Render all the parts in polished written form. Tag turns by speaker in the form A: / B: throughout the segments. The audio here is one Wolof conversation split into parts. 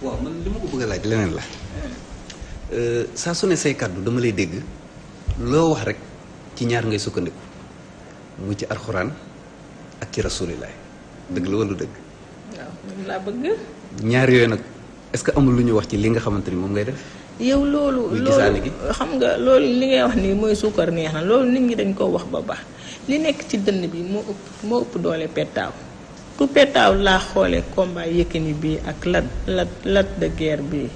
A: waaw man li ma ko bëgg a laaj leneen la saa su ne say kàddu dama lay dégg loo wax rek ci ñaar ngay sukkandiku mu ci alxuraan ak ci rasulilaay dëgg la wala dëgg.
B: waaw moom laa bëgg.
A: ñaar yooyu nag est-ce que amul lu ñu wax ci li nga xamante ni moom ngay def.
B: yow loolu xam nga loolu li ngay wax nii mooy suukar neex na loolu nit ñi dañ koo wax ba baax li nekk ci dënn bi moo ëpp doole pettaaw ku pettaaw laa xoolee combat Yékini bi ak Lac de Guiers bi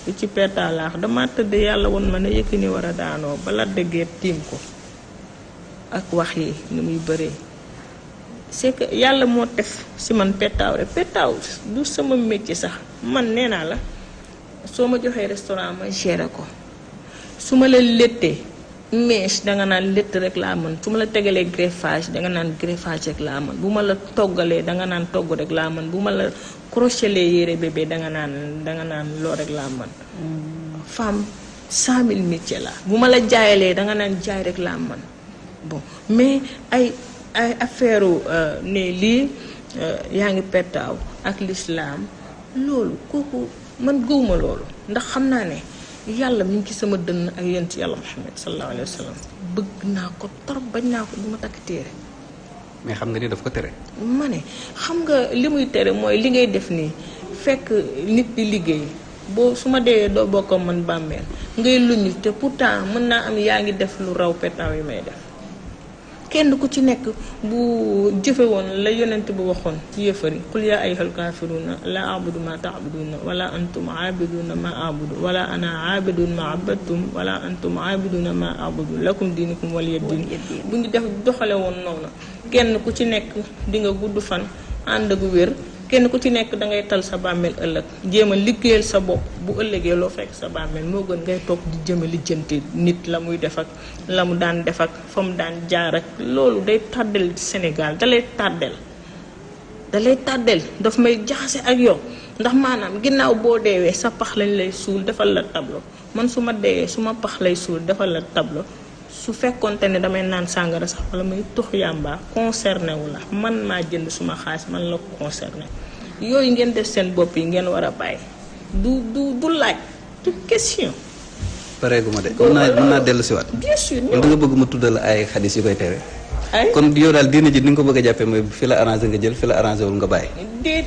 B: lu ci pettaaw laa wax dama tëdd yàlla woon ma ne Yékini war a daanoo ba Lac de Guiers tiim ko ak wax yi ni muy bëree c'est que yàlla moo def si man pettaaw rek pettaaw du sama métier sax man nee naa la soo ma joxee restaurant ma géré ko su ma la léttee mèche danga naan létt rek laa mën su ma la tegalee greffage danga naan greffage rek laa mën bu ma la toggalee danga naan togg rek laa mën bu ma la crocheté yére bébé danga naan loo rek laa mën femme 100 000 métiers la bu ma la jaayalee danga naan jaay rek laa mën bon mais ay affaire ne lii yaa ngi pettaaw ak l'islam loolu kooku man gëwuma loolu ndax xam naa ne yàlla mi ngi ci sama dënn ak yonent yàlla Muhammad sallallahu alayhi wa sallam bëgg naa ko trop bañ naa ko du ma takk téere
A: mais xam nga ni daf ko tere.
B: ma ne xam nga li muy tere mooy li ngay def nii fekk nit di liggéey boo su ma dee doo bokk man bàmmeel ngay luñu te pourtant mën naa am yaa ngi def lu raw pettaaw yi may def kenn ku ci nekk bu jëfe woon la yonent bu waxoon yéefari qul yaa ayyuhal kaafiruuna laa a'budu ma ta'buduuna wala antum aabiduuna ma a'budu wala ana aabidun ma abadtum wala antum aabiduuna ma a'budu lakum diinukum waliya diin bu ñu def doxale woon noonu kenn ku ci nekk di nga gudd fan ànd ak wér kenn ku ci nekk dangay tal sa bàmmeel ëllëg jéem a liggéeyal sa bopp bu ëllëgee loo fekk sa bàmmeel moo gën ngay toog di jëme lijjanti nit la muy def ak la mu daan def ak fa mu daan jaar ak loolu day tàddel Sénégal dalay tàddel daf may jaxase ak yow ndax maanaam ginnaaw boo deewee sa pax lañ lay suul defal la tableau man su ma deewee su ma pax lay suul defal la tableau su fekkonte ne damay naan sàngara sax wala muy tux yàmba concerné wu la man maa jënd suma xaalis man la concerné yooyu ngeen def seen bopp yi ngeen war a bàyyi du laaj du question.
A: pareegu ma de mën naa dellu si waat.
B: bien sûr
A: da nga bëgg ma tuddal ay xadis yu koy tere.
B: ay
A: kon yow daal diine ji ni nga ko bëgg a jàppee mooy fi la arrangé nga jël fi la arrangé wul nga bàyyi.
B: déet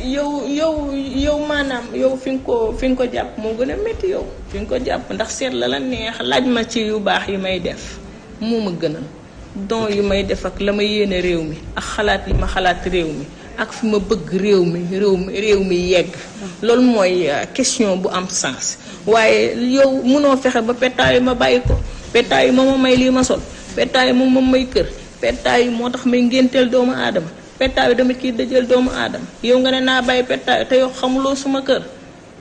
B: yow maanaam yow fi nga ko jàpp moo gën a métti yow fi nga ko jàpp ndax seet la neex laaj ma ci yu baax yi may def. moo ma gënal don yu may def ak la ma yéene réew mi ak xalaat yi ma xalaat réew mi ak fi ma bëgg réew mi yegg loolu mooy question bu am sens waaye yow mënoo fexe ba pettaaw yi ma bàyyi ko pettaaw yi moo ma may lii ma sol pettaaw yi moom ma may kër pettaaw yi moo tax may ngénteel doomu aadama pettaaw yi dama ciy dëjël doomu aadama yow nga ne naa bàyyi pettaaw yi te yow xamuloo suma kër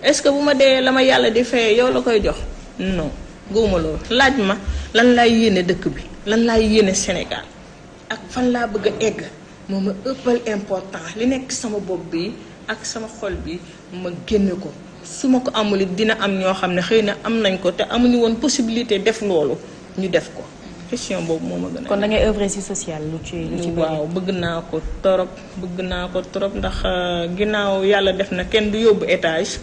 B: est-ce que bu ma dee la ma yàlla di fayee yow la koy jox non gëwuma loolu laaj ma lan laay yéene dëkk bi lan laay yéene Sénégal ak fan laa bëgg a egg moo ma ëppal important li nekk sama bopp bi ak sama xol bi ma génne ko su ma ko amul dina am ñoo xam ne xëy na am nañ ko te amuñu woon possibilité def loolu ñu def ko question boobu moo ma gën a.
C: kon da ngay œuvrer ci social lu ci
B: waaw bëgg naa ko trop ndax ginnaaw yàlla def na kenn du yóbbu étage.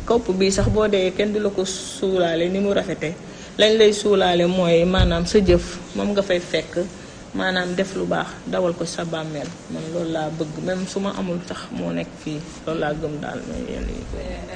B: kopp bii sax boo dee kenn du la ko suulaale ni mu rafetee lañ lay suulaale mooy maanaam sa jëf moom nga fay fekk maanaam def lu baax dawal ko sa bàmmeel man loolu laa bëgg même su ma amul sax moo nekk fii loolu laa gëm daal mooy yenn yi.